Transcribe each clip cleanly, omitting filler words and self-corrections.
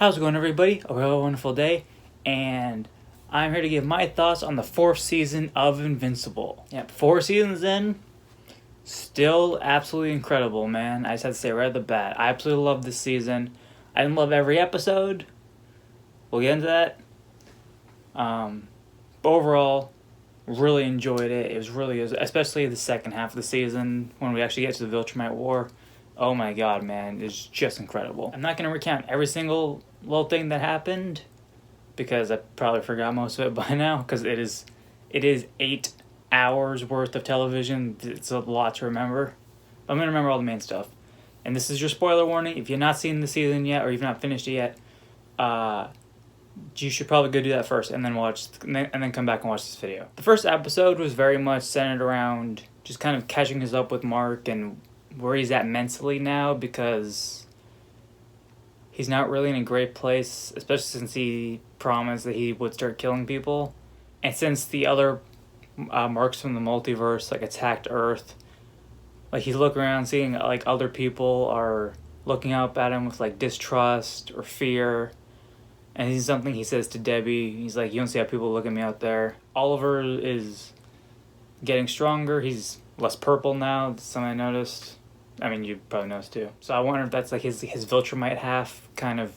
How's it going, everybody? A real wonderful day, and I'm here to give my thoughts on the 4th season of Invincible. Yep, 4 seasons in, still absolutely incredible, man. I just had to say right at the bat, I absolutely love this season. I didn't love every episode. We'll get into that. But overall, really enjoyed it. It was really, especially the second half of the season when we actually get to the Viltrumite War. Oh my god, man, it's just incredible. I'm not going to recount every single little thing that happened because I probably forgot most of it by now, because it is 8 hours worth of television. It's a lot to remember. I'm going to remember all the main stuff. And this is your spoiler warning. If you've not seen the season yet or you've not finished it yet, you should probably go do that first and then come back and watch this video. The first episode was very much centered around just kind of catching us up with Mark and where he's at mentally now, because he's not really in a great place, especially since he promised that he would start killing people. And since the other Marks from the multiverse attacked Earth, he's looking around seeing other people are looking up at him with distrust or fear. And this is something he says to Debbie. He's like, "You don't see how people look at me out there." Oliver is getting stronger. He's less purple now. That's something I noticed. I mean, you probably noticed too. So I wonder if that's his Viltrumite half kind of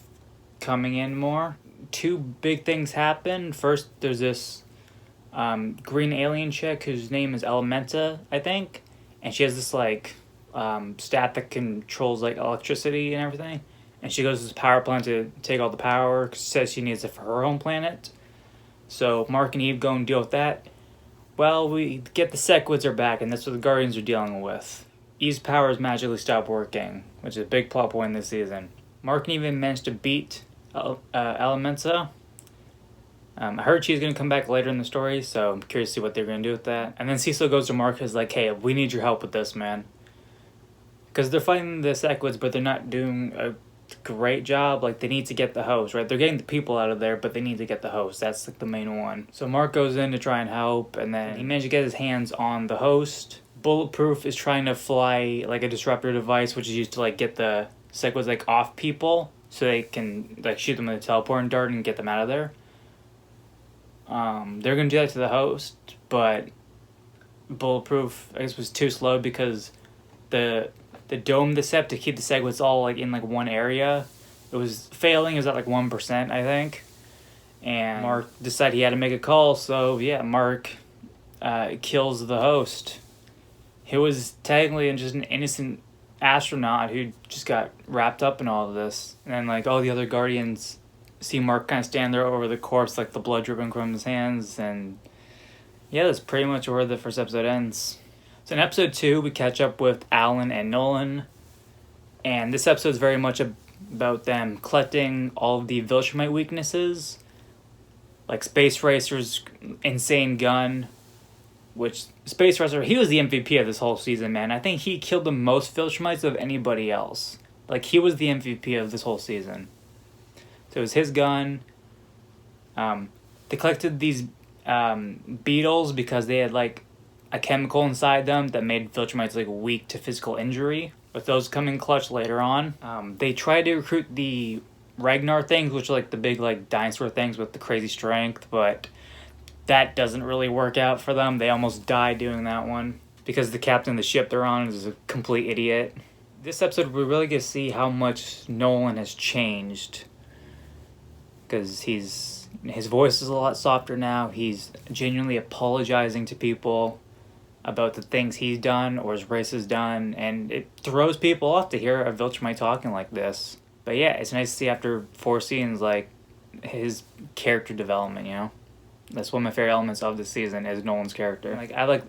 coming in more. 2 big things happen. First, there's this green alien chick whose name is Elementa, I think. And she has this stat that controls electricity and everything. And she goes to this power plant to take all the power because she says she needs it for her own planet. So Mark and Eve go and deal with that. Well, we get the Sequids are back, and that's what the Guardians are dealing with. Eve's powers magically stop working, which is a big plot point this season. Mark and Eve managed to beat Elementa. I heard she's going to come back later in the story, so I'm curious to see what they're going to do with that. And then Cecil goes to Mark and is like, "Hey, we need your help with this, man." Because they're fighting the Sequids, but they're not doing a great job. They need to get the host, right? They're getting the people out of there, but they need to get the host. That's the main one. So Mark goes in to try and help, and then he managed to get his hands on the host. Bulletproof is trying to fly a disruptor device, which is used to get the Sequids off people so they can shoot them with a teleporting dart and get them out of there. They're gonna do that to the host, but Bulletproof, I guess, was too slow because the dome they set to keep the Sequids all in one area, it was failing. It was at 1%, I think. And Mark decided he had to make a call, so yeah, Mark kills the host. He was technically just an innocent astronaut who just got wrapped up in all of this. And then all the other Guardians see Mark kind of stand there over the corpse, the blood dripping from his hands. And yeah, that's pretty much where the first episode ends. So in episode 2, we catch up with Alan and Nolan. And this episode is very much about them collecting all of the Viltrumite weaknesses. Space Racer's insane gun, which Space Racer, he was the MVP of this whole season, man. I think he killed the most Viltrumites of anybody else. He was the MVP of this whole season. So it was his gun. They collected these beetles because they had a chemical inside them that made Viltrumites weak to physical injury. But those come in clutch later on. They tried to recruit the Ragnar things, which are the big dinosaur things with the crazy strength, but that doesn't really work out for them. They almost die doing that one because the captain of the ship they're on is a complete idiot. This episode, we really get to see how much Nolan has changed, because his voice is a lot softer now. He's genuinely apologizing to people about the things he's done or his race has done, and it throws people off to hear a Viltrumite talking like this. But yeah, it's nice to see after 4 seasons his character development, you know? That's one of my favorite elements of this season is Nolan's character.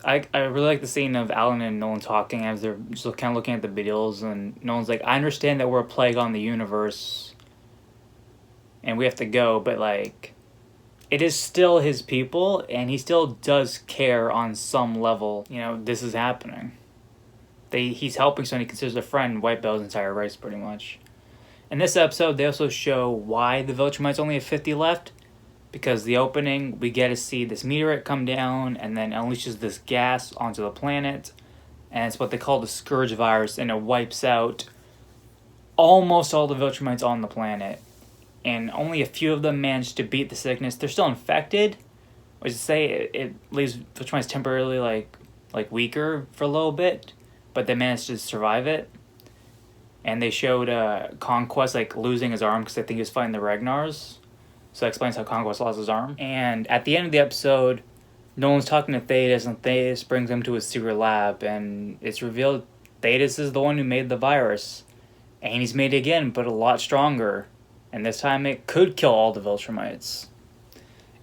I really like the scene of Alan and Nolan talking as they're just kind of looking at the videos, and Nolan's like, "I understand that we're a plague on the universe and we have to go, but it is still his people and he still does care on some level. This is happening. He's helping someone he considers a friend wipe out his entire race pretty much." In this episode, they also show why the Viltrumites only have 50 left. Because the opening, we get to see this meteorite come down and then unleashes this gas onto the planet. And it's what they call the Scourge virus, and it wipes out almost all the Viltrumites on the planet. and only a few of them manage to beat the sickness. They're still infected, which is to say it leaves Viltrumites temporarily like weaker for a little bit, but they managed to survive it. And they showed Conquest like losing his arm because I think he was fighting the Ragnars. So that explains how Conquest lost his arm. And at the end of the episode, Nolan's talking to Thetis, and Thetis brings him to his secret lab, and it's revealed Thetis is the one who made the virus. And he's made it again, but a lot stronger. And this time it could kill all the Viltrumites.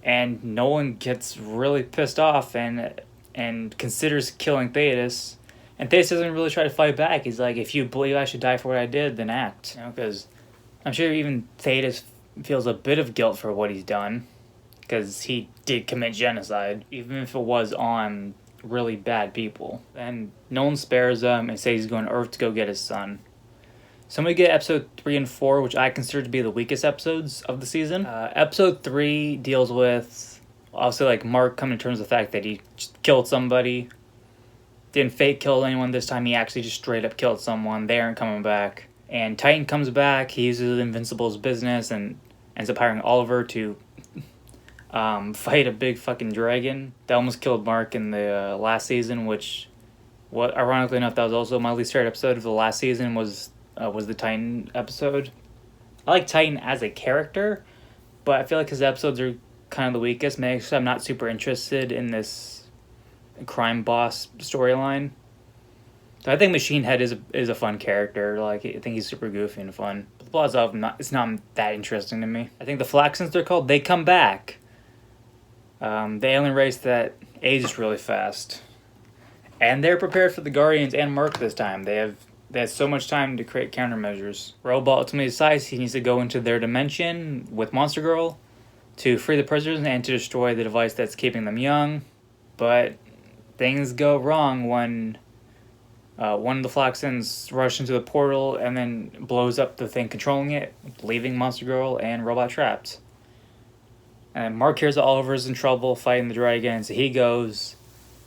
And Nolan gets really pissed off and considers killing Thetis. And Thetis doesn't really try to fight back. He's like, if you believe I should die for what I did, then act. Because I'm sure even Thetis feels a bit of guilt for what he's done. Because he did commit genocide, even if it was on really bad people. And Nolan spares him and says he's going to Earth to go get his son. So we get episode 3 and 4, which I consider to be the weakest episodes of the season. Episode 3 deals with, obviously, like Mark coming to terms with the fact that he just killed somebody. Didn't fake kill anyone this time, he actually just straight up killed someone. They aren't coming back. And Titan comes back, he uses Invincible's business and ends up hiring Oliver to fight a big fucking dragon that almost killed Mark in the last season, which, ironically enough, that was also my least favorite episode of the last season was the Titan episode. I like Titan as a character, but I feel like his episodes are kind of the weakest. Maybe because I'm not super interested in this crime boss storyline. So I think Machine Head is a fun character. Like, I think he's super goofy and fun. But the plot itself, it's not that interesting to me. I think the Flaxans, they're called, they come back. The alien race that ages really fast. And they're prepared for the Guardians and Mark this time. They have so much time to create countermeasures. Robot ultimately decides he needs to go into their dimension with Monster Girl to free the prisoners and to destroy the device that's keeping them young. But things go wrong when one of the Flaxans rush into the portal and then blows up the thing controlling it, leaving Monster Girl and Robot trapped. And Mark hears that Oliver's in trouble fighting the dragon, so he goes,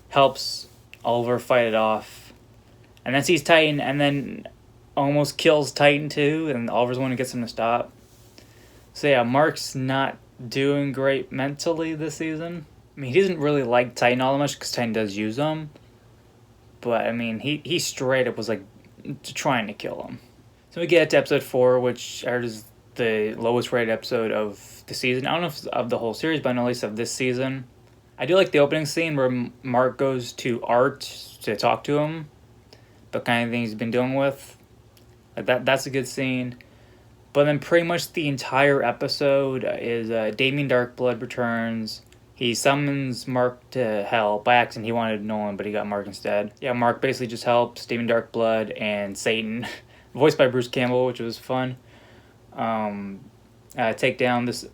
helps Oliver fight it off, and then sees Titan, and then almost kills Titan too, and Oliver's the one who gets him to stop. So yeah, Mark's not doing great mentally this season. I mean, he doesn't really like Titan all that much, because Titan does use him. But, I mean, he straight up was, like, trying to kill him. So we get to episode 4, which is the lowest rated episode of the season. I don't know if it's of the whole series, but at least of this season. I do like the opening scene where Mark goes to Art to talk to him. The kind of thing he's been dealing with. Like that's a good scene. But then pretty much the entire episode is Damien Darkblood returns. He summons Mark to hell. By accident, he wanted Nolan, but he got Mark instead. Yeah, Mark basically just helps Damien Darkblood and Satan, voiced by Bruce Campbell, which was fun, take down this,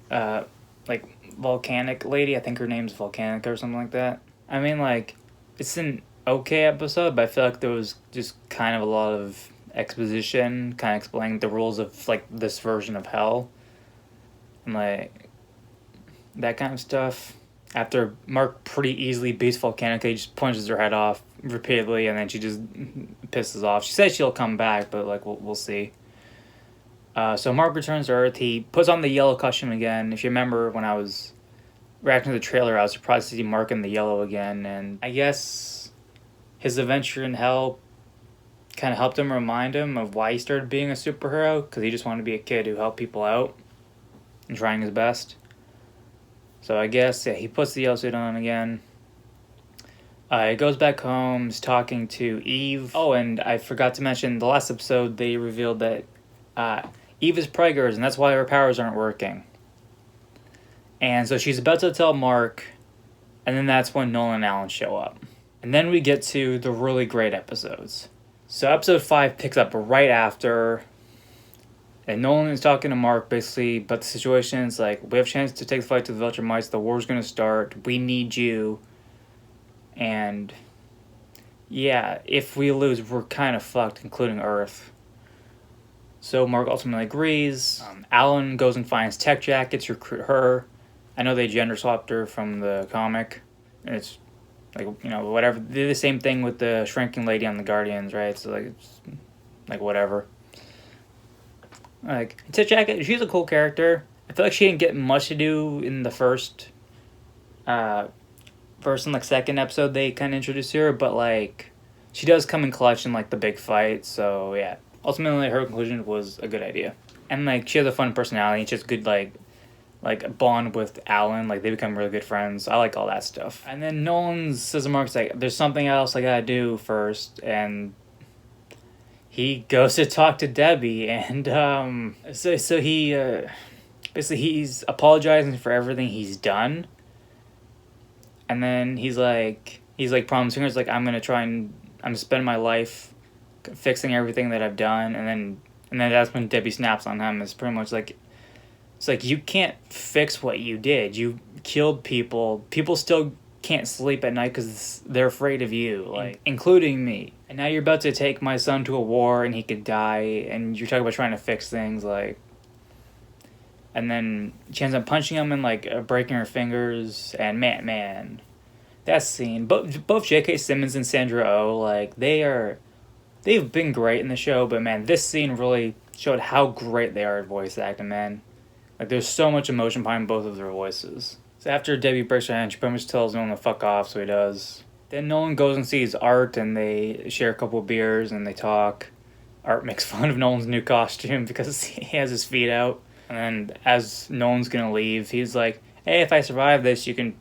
volcanic lady. I think her name's Volcanic or something like that. I mean, like, it's an okay episode, but I feel like there was just kind of a lot of exposition, kind of explaining the rules of, like, this version of hell. And, like, that kind of stuff. After Mark pretty easily beats Volcanic, he just punches her head off repeatedly, and then she just pisses off. She says she'll come back, but, like, we'll see. So Mark returns to Earth. He puts on the yellow costume again. If you remember when I was reacting to the trailer, I was surprised to see Mark in the yellow again. And I guess his adventure in hell kind of helped him remind him of why he started being a superhero, because he just wanted to be a kid who helped people out and trying his best. So I guess, yeah, he puts the yellow suit on again. He goes back home, he's talking to Eve. Oh, and I forgot to mention, the last episode, they revealed that Eve is preggers, and that's why her powers aren't working. And so she's about to tell Mark, and then that's when Nolan and Alan show up. And then we get to the really great episodes. So episode 5 picks up right after, and Nolan is talking to Mark basically about the situation. It's like, we have a chance to take the fight to the Viltrumites, the war's going to start, we need you. And yeah, if we lose, we're kind of fucked, including Earth. So Mark ultimately agrees. Alan goes and finds Tech Jacket to recruit her. I know they gender swapped her from the comic. And it's like, you know, whatever. They did the same thing with the shrinking lady on the Guardians, right? So like, it's like whatever. Like, Tit Jacket, she's a cool character. I feel like she didn't get much to do in the first and like second episode they kind of introduced her, but like she does come in clutch in like the big fight. So yeah, ultimately her conclusion was a good idea, and like she has a fun personality. She has good like a bond with Alan. Like they become really good friends. I like all that stuff. And then Nolan says to Mark's like, "There's something else I gotta do first," and he goes to talk to Debbie, and so he basically he's apologizing for everything he's done. And then he's like promising her, like, I'm gonna spend my life fixing everything that I've done. And then that's when Debbie snaps on him. It's pretty much like, it's like, you can't fix what you did. You killed people. People still can't sleep at night because they're afraid of you, like, including me. And now you're about to take my son to a war and he could die, and you're talking about trying to fix things, like. And then she ends up punching him and like breaking her fingers. And man, that scene. Both J.K. Simmons and Sandra Oh, like they've been great in the show. But man, this scene really showed how great they are at voice acting. Man, like there's so much emotion behind both of their voices. So after Debbie breaks her hand, she pretty much tells Nolan to fuck off. So he does. Then Nolan goes and sees Art, and they share a couple of beers and they talk. Art makes fun of Nolan's new costume because he has his feet out. And then as Nolan's gonna leave, he's like, "Hey, if I survive this, you can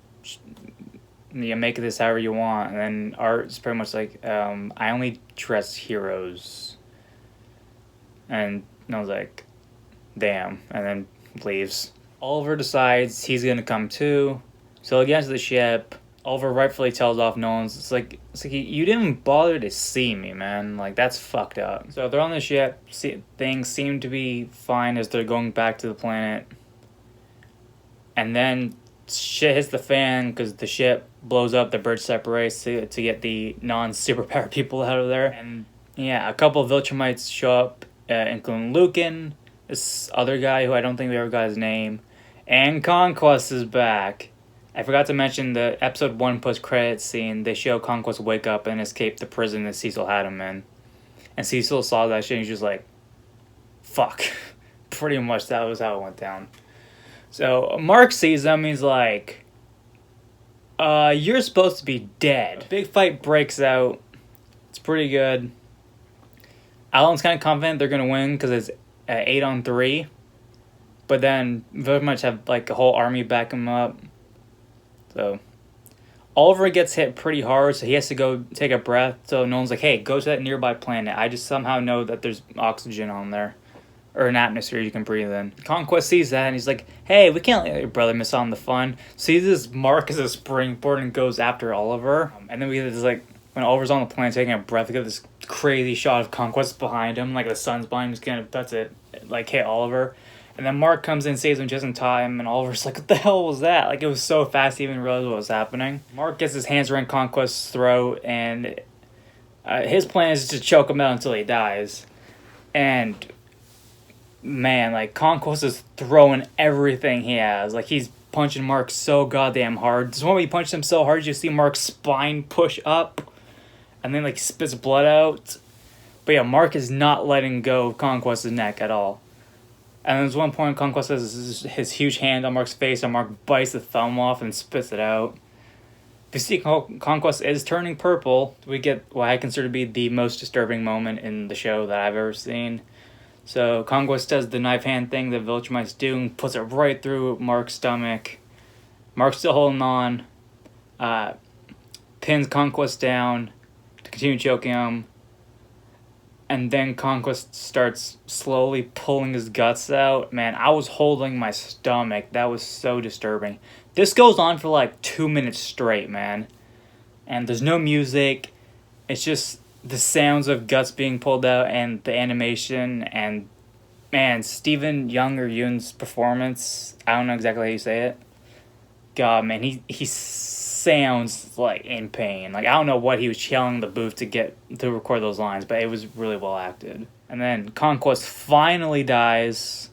make this however you want." And then Art's pretty much like, "I only dress heroes." And Nolan's like, "Damn," and then leaves. Oliver decides he's gonna come too, so he gets to the ship. Oliver rightfully tells off Nolan's. It's like you didn't bother to see me, man. Like, that's fucked up. So they're on the ship. Things seem to be fine as they're going back to the planet. And then shit hits the fan because the ship blows up. The bridge separates to get the non-superpower people out of there. And yeah, a couple of Viltrumites show up, including Lucan, this other guy who I don't think we ever got his name, and Conquest is back. I forgot to mention the episode 1 post-credit scene. They show Conquest wake up and escape the prison that Cecil had him in. And Cecil saw that shit and he's just like, fuck. Pretty much that was how it went down. So Mark sees him. He's like, you're supposed to be dead. Big fight breaks out. It's pretty good. Alan's kind of confident they're going to win because it's 8-on-3. But then very much have like a whole army back him up. So Oliver gets hit pretty hard, so he has to go take a breath. So Nolan's like, "Hey, go to that nearby planet. I just somehow know that there's oxygen on there, or an atmosphere you can breathe in." Conquest sees that, and he's like, "Hey, we can't let your brother miss out on the fun." Sees this Mark as a springboard and goes after Oliver. And then we get this, like, when Oliver's on the planet taking a breath, we get this crazy shot of Conquest behind him, like the sun's behind him. He's gonna, that's it, like, hit Oliver. And then Mark comes in, saves him just in time, and Oliver's like, "What the hell was that?" Like, it was so fast he didn't even realize what was happening. Mark gets his hands around Conquest's throat, and his plan is to choke him out until he dies. And, man, like, Conquest is throwing everything he has. Like, he's punching Mark so goddamn hard. This one when he punched him so hard, you see Mark's spine push up, and then, like, spits blood out. But yeah, Mark is not letting go of Conquest's neck at all. And there's one point Conquest has his huge hand on Mark's face, and Mark bites the thumb off and spits it out. If you see Conquest is turning purple, we get what I consider to be the most disturbing moment in the show that I've ever seen. So Conquest does the knife hand thing that Viltrumites do and puts it right through Mark's stomach. Mark's still holding on. Pins Conquest down to continue choking him. And then Conquest starts slowly pulling his guts out. Man, I was holding my stomach. That was so disturbing. This goes on for like 2 minutes straight, man. And there's no music. It's just the sounds of guts being pulled out and the animation. And, man, Stephen Young or Yoon's performance, I don't know exactly how you say it. God, man, he sounds like in pain. Like, I don't know what he was yelling in the booth to record those lines, but it was really well acted. And then Conquest finally dies,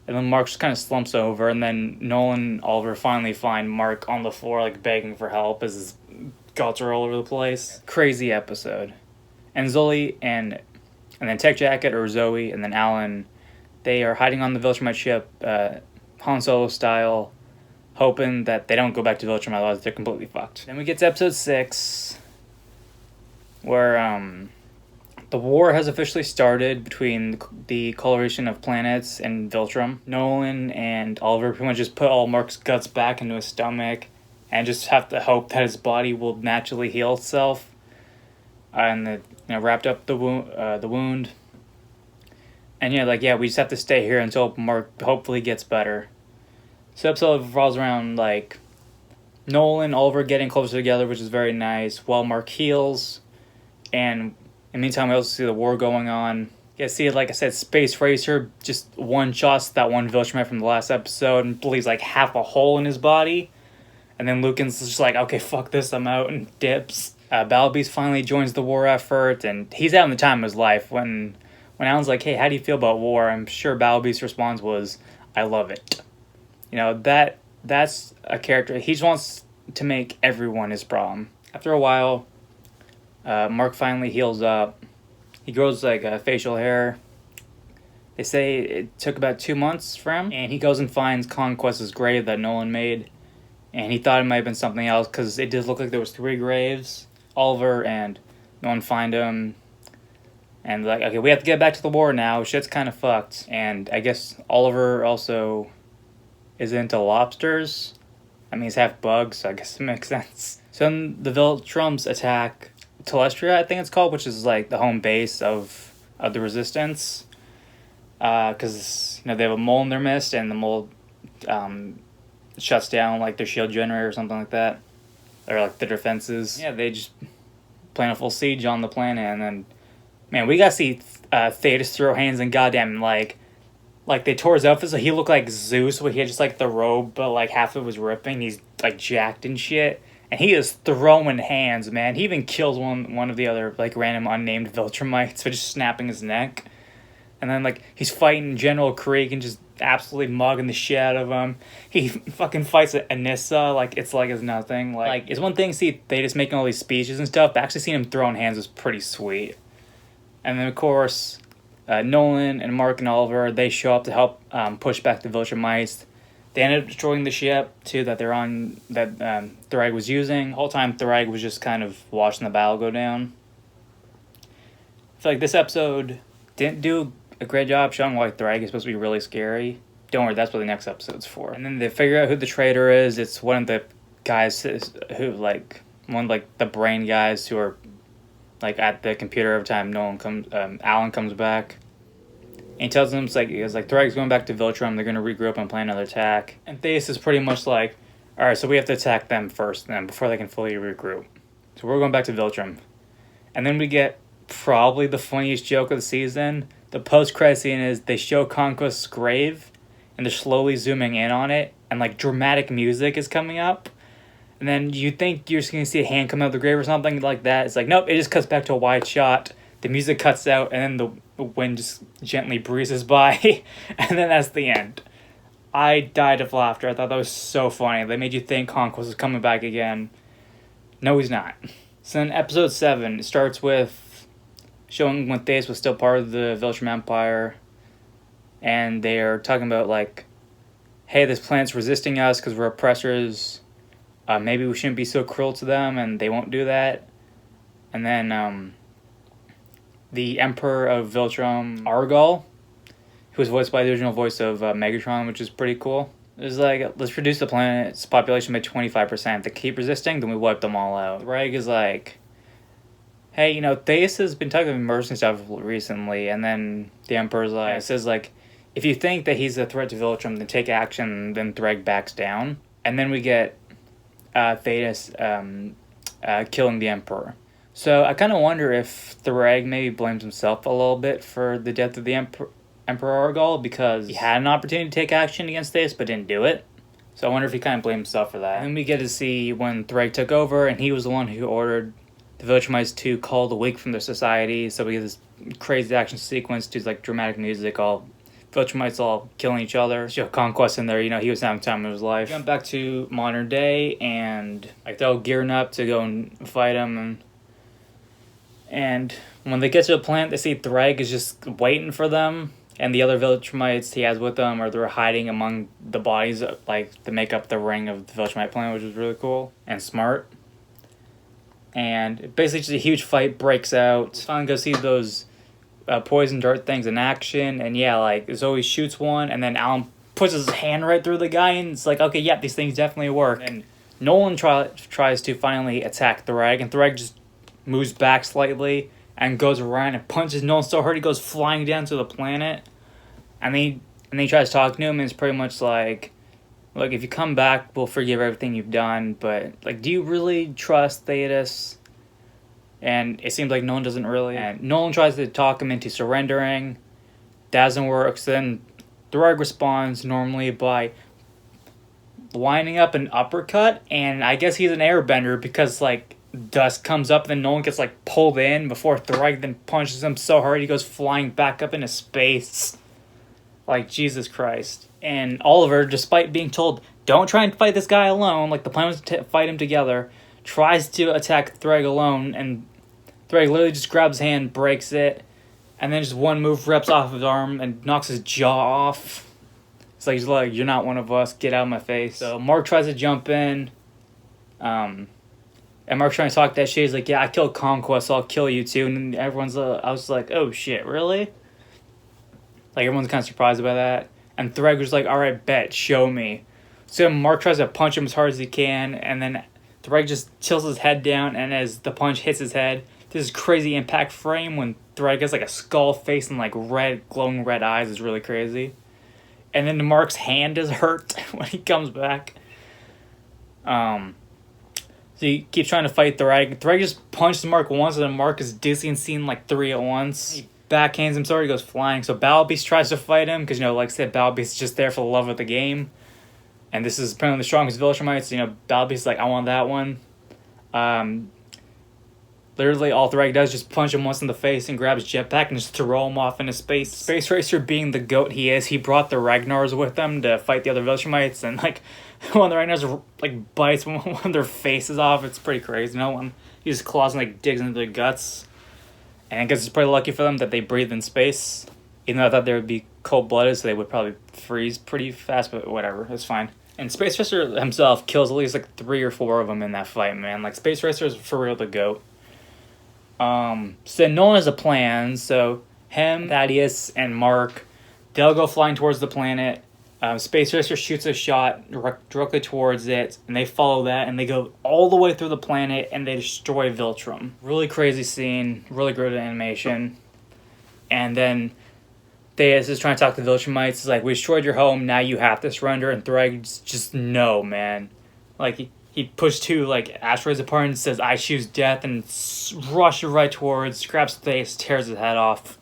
and then Mark just kind of slumps over, and then Nolan and Oliver finally find Mark on the floor, like, begging for help as his guts are all over the place. Crazy episode. And Zoe and then Tech Jacket or Zoe and then Alan They are hiding on the Viltrumite ship, Han Solo style, hoping that they don't go back to Viltrum, otherwise they're completely fucked. Then we get to episode 6, where the war has officially started between the coloration of planets and Viltrum. Nolan and Oliver pretty much just put all Mark's guts back into his stomach and just have to hope that his body will naturally heal itself. And wrapped up the wound. And we just have to stay here until Mark hopefully gets better. So the episode revolves around Nolan, Oliver getting closer together, which is very nice, while Mark heals. And in the meantime, we also see the war going on. You see, like I said, Space Racer just one-shots that one Viltrumite from the last episode and bleeds half a hole in his body. And then Lucan's just like, okay, fuck this, I'm out, and dips. Balby's finally joins the war effort, and he's having the time of his life. When Alan's like, hey, how do you feel about war? I'm sure Balby's response was, I love it. That's a character. He just wants to make everyone his problem. After a while, Mark finally heals up. He grows facial hair. They say it took about 2 months for him, and he goes and finds Conquest's grave that Nolan made. And he thought it might have been something else, because it did look like there was 3 graves. Oliver and Nolan find him. And okay, we have to get back to the war now. Shit's kind of fucked. And I guess Oliver also is into lobsters. I mean, he's half bug, so I guess it makes sense. So then the Viltrums attack Telestria, I think it's called, which is the home base of the Resistance. Because, they have a mole in their midst, and the mole shuts down their shield generator or something like that, or the defenses. Yeah, they just plan a full siege on the planet, and then, man, we gotta see Thetis throw hands and goddamn they tore his outfit so he looked like Zeus, where he had just the robe, but half of it was ripping. He's jacked and shit, and he is throwing hands, man. He even kills one of the other random unnamed Viltrumites by just snapping his neck. And then, he's fighting General Krieg and just absolutely mugging the shit out of him. He fucking fights Anissa it's it's nothing. It's one thing to see they just making all these speeches and stuff, but actually seeing him throwing hands was pretty sweet. And then, of course, Nolan and Mark and Oliver, they show up to help push back the Viltrumites. They ended up destroying the ship, too, that they're on, that Thrag was using. The whole time, Thrag was just kind of watching the battle go down. I feel this episode didn't do a great job showing why Thrag is supposed to be really scary. Don't worry, that's what the next episode's for. And then they figure out who the traitor is. It's one of the guys who, one of, the brain guys who are, at the computer every time Alan comes back. And he tells them, Thrag's going back to Viltrum, they're going to regroup and plan another attack. And Theus is pretty much alright, so we have to attack them first, then, before they can fully regroup. So we're going back to Viltrum. And then we get probably the funniest joke of the season. The post-credit scene is they show Conquest's grave, and they're slowly zooming in on it, and dramatic music is coming up. And then you think you're just going to see a hand come out of the grave or something like that. It's nope, it just cuts back to a wide shot. The music cuts out, and then the wind just gently breezes by, and then that's the end. I died of laughter. I thought that was so funny. They made you think Conquest was coming back again. No, he's not. So then episode 7, it starts with showing when Theus was still part of the Viltrum Empire, and they're talking about hey, this planet's resisting us because we're oppressors. Maybe we shouldn't be so cruel to them, and they won't do that. And then the Emperor of Viltrum, Argol, who was voiced by the original voice of Megatron, which is pretty cool. It was let's reduce the planet's population by 25%. If they keep resisting, then we wipe them all out. Reg is hey, Theus has been talking about immersion stuff recently, and then the Emperor's says if you think that he's a threat to Viltrum, then take action, then Thrag backs down. And then we get Theus killing the Emperor. So I kind of wonder if Thrag maybe blames himself a little bit for the death of the Emperor Argol, because he had an opportunity to take action against Theus, but didn't do it. So I wonder if he kind of blamed himself for that. And then we get to see when Thrag took over, and he was the one who ordered the Viltrumites to call the weak from their society. So we get this crazy action sequence to dramatic music, all Viltrumites all killing each other. Show Conquest in there, he was having time of his life. Jump back to modern day, and they're all gearing up to go and fight him. And when they get to the planet, they see Thrag is just waiting for them. And the other Viltrumites he has with him, or they're hiding among the bodies, like, to make up the ring of the Viltrumite planet, which was really cool and smart. And basically just a huge fight breaks out. Finally go see those poison dart things in action. And yeah, like, Zoe shoots one, and then Alan puts his hand right through the guy, and it's like, okay, yeah, these things definitely work. And Nolan tries to finally attack Threg, and Threg just moves back slightly and goes around and punches Nolan so hard he goes flying down to the planet. And then he tries to talk to him, and it's pretty much like, look, if you come back, we'll forgive everything you've done, but, like, do you really trust Thetis? And it seems like Nolan doesn't really. And Nolan tries to talk him into surrendering. Doesn't work. So then Threg responds normally by lining up an uppercut, and I guess he's an airbender because, like, dust comes up, and then Nolan gets, like, pulled in before Threg then punches him so hard he goes flying back up into space. Like, Jesus Christ. And Oliver, despite being told, don't try and fight this guy alone, like, the plan was to fight him together, tries to attack Threg alone, and Threg literally just grabs his hand, breaks it, and then just one move rips off his arm and knocks his jaw off. It's like, he's like, you're not one of us, get out of my face. So Mark tries to jump in, and Mark's trying to talk that shit. He's like, yeah, I killed Conquest, so I'll kill you too. And everyone's, I was like, oh shit, really? Like, everyone's kind of surprised by that. And Threg was like, alright, bet, show me. So Mark tries to punch him as hard as he can, and then Threg just tilts his head down, and as the punch hits his head, this crazy impact frame when Threg has, like, a skull face and, like, red, glowing red eyes is really crazy. And then Mark's hand is hurt when he comes back. So he keeps trying to fight Threg. Threg just punches Mark once, and then Mark is dizzy and seeing, like, 3 at once. He backhands him, so he goes flying. So Battle Beast tries to fight him, because, you know, like I said, Battle Beast is just there for the love of the game. And this is apparently the strongest Viltrumites. You know, Battle Beast is like, I want that one. Literally, all Threg does is just punch him once in the face and grab his jetpack and just throw him off into space. Space Racer, being the goat he is, he brought the Ragnars with him to fight the other Viltrumites, and, like, one of the Ragnars, like, bites one of their faces off. It's pretty crazy. No one, he just claws and, like, digs into their guts. And I guess it's pretty lucky for them that they breathe in space. Even though I thought they would be cold-blooded, so they would probably freeze pretty fast, but whatever, it's fine. And Space Racer himself kills at least, like, 3 or 4 of them in that fight, man. Like, Space Racer is for real the goat. So Nolan has a plan, so him, Thaddeus, and Mark, they'll go flying towards the planet. Space Racer shoots a shot directly towards it, and they follow that, and they go all the way through the planet, and they destroy Viltrum. Really crazy scene, really great animation. And then Thaddeus is trying to talk to the Viltrumites. It's like, we destroyed your home, now you have to surrender, and Threg's just, no, man. Like, he pushed 2, like, asteroids apart and says, I choose death, and rushes right towards, grabs Thaddeus, tears his head off.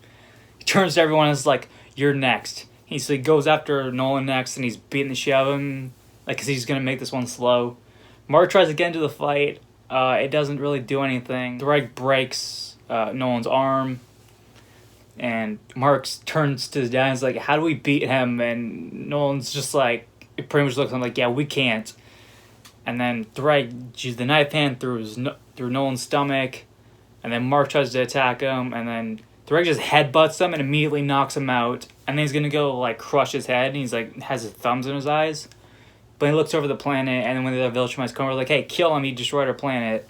He turns to everyone and is like, you're next. He goes after Nolan next, and he's beating the shit out of him, like, because he's going to make this one slow. Mark tries to get into the fight. It doesn't really do anything. Threg breaks Nolan's arm, and Mark turns to his dad and is like, how do we beat him? And Nolan's just like, it pretty much looks like, yeah, we can't. And then Threg used the knife hand through Nolan's stomach, and then Mark tries to attack him, and then Threg just headbutts him and immediately knocks him out. And then he's gonna go, like, crush his head, and he's like, has his thumbs in his eyes. But he looks over the planet, and then when the other Viltrumites come over, like, hey, kill him, he destroyed our planet.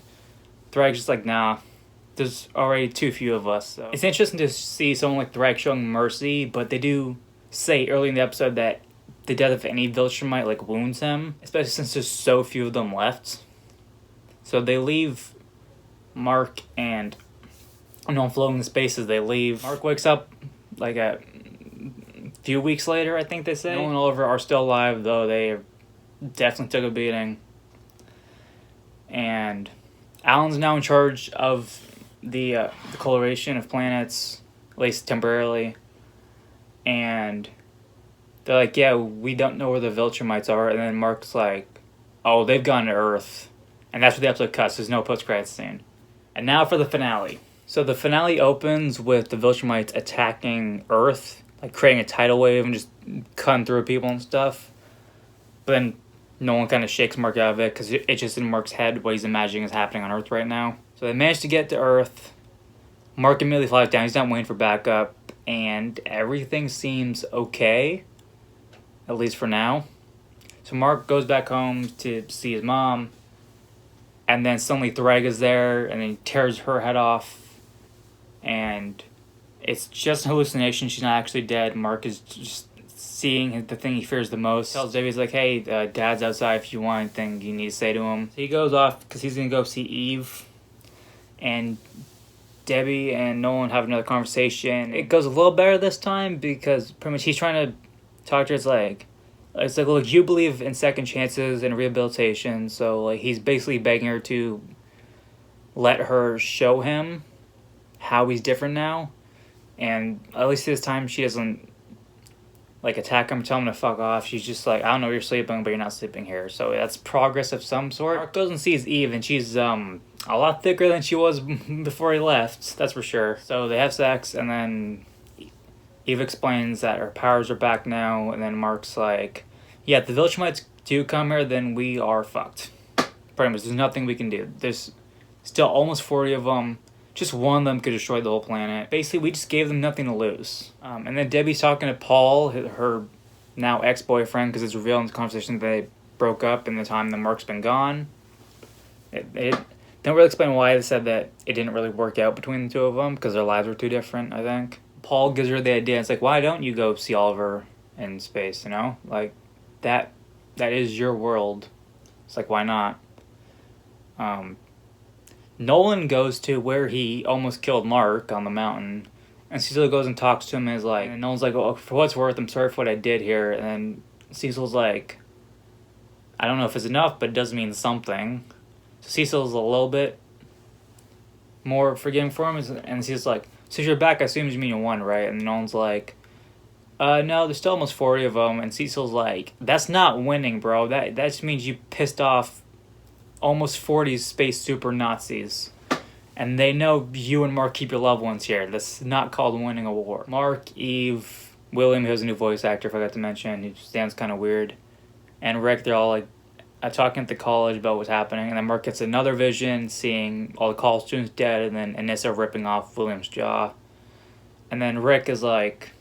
Threg's just like, nah, there's already too few of us. So it's interesting to see someone like Threg showing mercy, but they do say early in the episode that the death of any Viltrumite, like, wounds him, especially since there's so few of them left. So they leave Mark and Nolan floating in spaces. They leave. Mark wakes up, like, a few weeks later, I think they say. Nolan and Oliver are still alive, though they definitely took a beating. And Alan's now in charge of the coloration of planets, at least temporarily. And they're like, yeah, we don't know where the Viltrumites are. And then Mark's like, oh, they've gone to Earth. And that's where the episode cuts. There's no post-credits scene. And now for the finale. So the finale opens with the Viltrumites attacking Earth, like creating a tidal wave and just cutting through people and stuff. But then Nolan kind of shakes Mark out of it because it's just in Mark's head what he's imagining is happening on Earth right now. So they manage to get to Earth. Mark immediately flies down. He's not waiting for backup. and everything seems okay, at least for now. So Mark goes back home to see his mom, and then suddenly Threg is there, and then he tears her head off, and it's just an hallucination. She's not actually dead. Mark is just seeing the thing he fears the most. Tells Debbie, he's like, hey, Dad's outside if you want anything you need to say to him. So he goes off because he's going to go see Eve, and Debbie and Nolan have another conversation. It goes a little better this time because pretty much he's trying to talk to her. It's like, look, you believe in second chances and rehabilitation, so like he's basically begging her to let her show him how he's different now. And at least this time she doesn't like attack him, tell him to fuck off. She's just like, I don't know, you're sleeping, but you're not sleeping here. So that's progress of some sort. Mark goes and sees Eve, and she's a lot thicker than she was before he left, that's for sure. So they have sex, and then Eve explains that her powers are back now, and then Mark's like, yeah, if the Village Mites do come here, then we are fucked. Pretty much, there's nothing we can do. There's still almost 40 of them. Just one of them could destroy the whole planet. Basically, we just gave them nothing to lose. And then Debbie's talking to Paul, her now ex-boyfriend, because it's revealed in the conversation that they broke up in the time that Mark's been gone. It don't really explain why they said that it didn't really work out between the two of them, because their lives were too different, I think. Paul gives her the idea. It's like, why don't you go see Oliver in space, you know? Like, that is your world. It's like, why not? Nolan goes to where he almost killed Mark on the mountain, and Cecil goes and talks to him and is like, and Nolan's like, well, for what's worth, I'm sorry for what I did here. And then Cecil's like, I don't know if it's enough, but it does mean something. So Cecil's a little bit more forgiving for him, and Cecil's like, so you're back, I assume you mean you won, right? And Nolan's like, no, there's still almost 40 of them. And Cecil's like, that's not winning, bro. That just means you pissed off almost 40 space super Nazis. And they know you and Mark keep your loved ones here. That's not called winning a war. Mark, Eve, William, who's a new voice actor, I forgot to mention. He stands kind of weird. And Rick, they're all like talking at the college about what's happening. And then Mark gets another vision, seeing all the college students dead, and then Anissa ripping off William's jaw. And then Rick is like,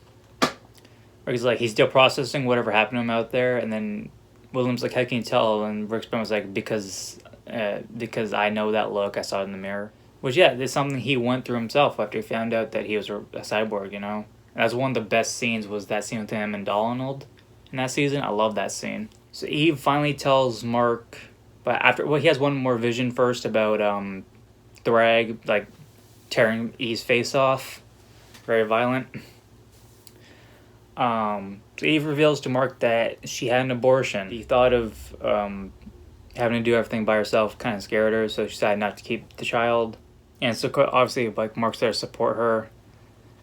he's still processing whatever happened to him out there. And then William's like, how can you tell? And Rick's was like, because I know that look. I saw it in the mirror. Which, yeah, it's something he went through himself after he found out that he was a cyborg, you know? And that's one of the best scenes, was that scene with him and Donald in that season. I love that scene. So Eve finally tells Mark, but he has one more vision first about Thrag, like, tearing Eve's face off. Very violent. So Eve reveals to Mark that she had an abortion. He thought of having to do everything by herself kind of scared her, so she decided not to keep the child. And so obviously, like, Mark's there to support her.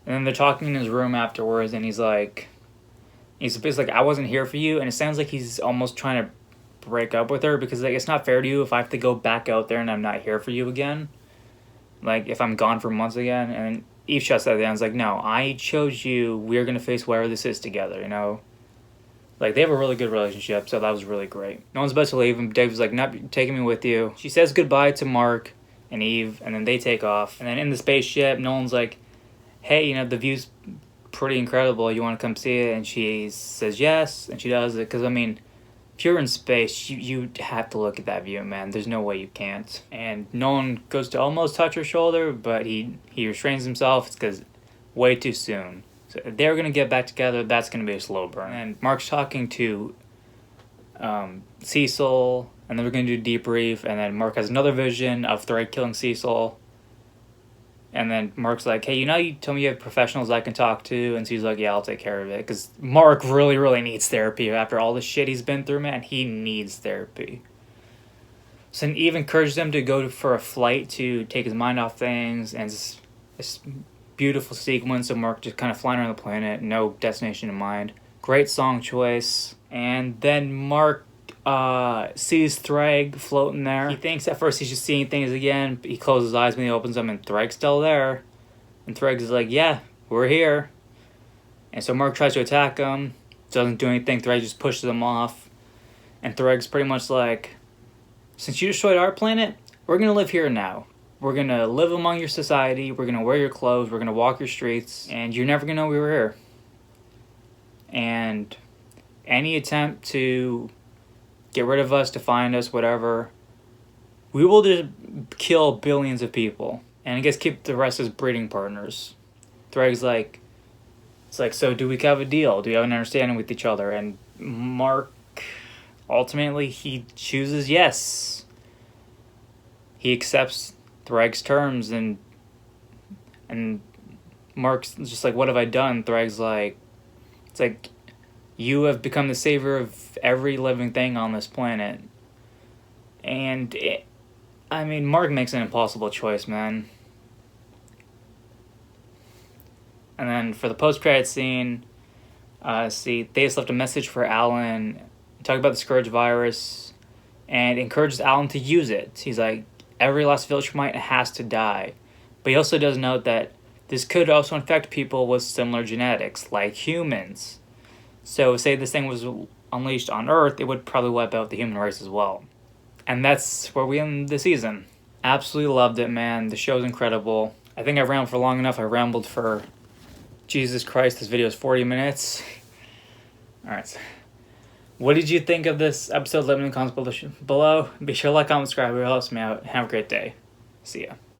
And then they're talking in his room afterwards, and he's basically like, I wasn't here for you. And it sounds like he's almost trying to break up with her, because like, it's not fair to you if I have to go back out there and I'm not here for you again. Like, if I'm gone for months again. And Eve shuts that down. It's like, no, I chose you. We're going to face whatever this is together, you know? Like, they have a really good relationship, so that was really great. No one's about to leave, and Dave's like, not taking me with you. She says goodbye to Mark and Eve, and then they take off. And then in the spaceship, Nolan's like, hey, you know, the view's pretty incredible. You want to come see it? And she says yes, and she does it. Because, I mean, if you're in space, you have to look at that view, man. There's no way you can't. And Nolan goes to almost touch her shoulder, but he restrains himself. It's because way too soon. So if they're going to get back together, that's going to be a slow burn. And Mark's talking to Cecil, and then we're going to do debrief, and then Mark has another vision of Thrag killing Cecil. And then Mark's like, hey, you told me you have professionals I can talk to, and Cecil's like, yeah, I'll take care of it. Because Mark really, really needs therapy. After all the shit he's been through, man, he needs therapy. So Eve encourages him to go for a flight to take his mind off things, and this beautiful sequence of Mark just kind of flying around the planet, no destination in mind. Great song choice. And then Mark sees Thrag floating there. He thinks at first he's just seeing things again, but he closes his eyes when he opens them, and Thrag's still there. And Thrag is like, yeah, we're here. And so Mark tries to attack him, doesn't do anything. Thrag just pushes him off. And Thrag's pretty much like, since you destroyed our planet, we're going to live here now. We're gonna live among your society, we're gonna wear your clothes, we're gonna walk your streets, and you're never gonna know we were here. And any attempt to get rid of us, to find us, whatever, we will just kill billions of people. And I guess keep the rest as breeding partners. Threg's like, it's like, so do we have a deal? Do we have an understanding with each other? And Mark, ultimately, he chooses yes. He accepts Threg's terms, and Mark's just like, what have I done? Threg's like, it's like, you have become the savior of every living thing on this planet. And Mark makes an impossible choice, man. And then for the post-credit scene, Theus left a message for Alan, talking about the Scourge virus, and encourages Alan to use it. He's like, every last Viltrumite has to die. But he also does note that this could also infect people with similar genetics, like humans. So say this thing was unleashed on Earth, it would probably wipe out the human race as well. And that's where we end the season. Absolutely loved it, man. The show's incredible. I think I rambled for long enough. I rambled for, Jesus Christ, this video is 40 minutes. Alright. What did you think of this episode? Let me know in the comments below. Be sure to like, comment, subscribe. It helps me out. Have a great day. See ya.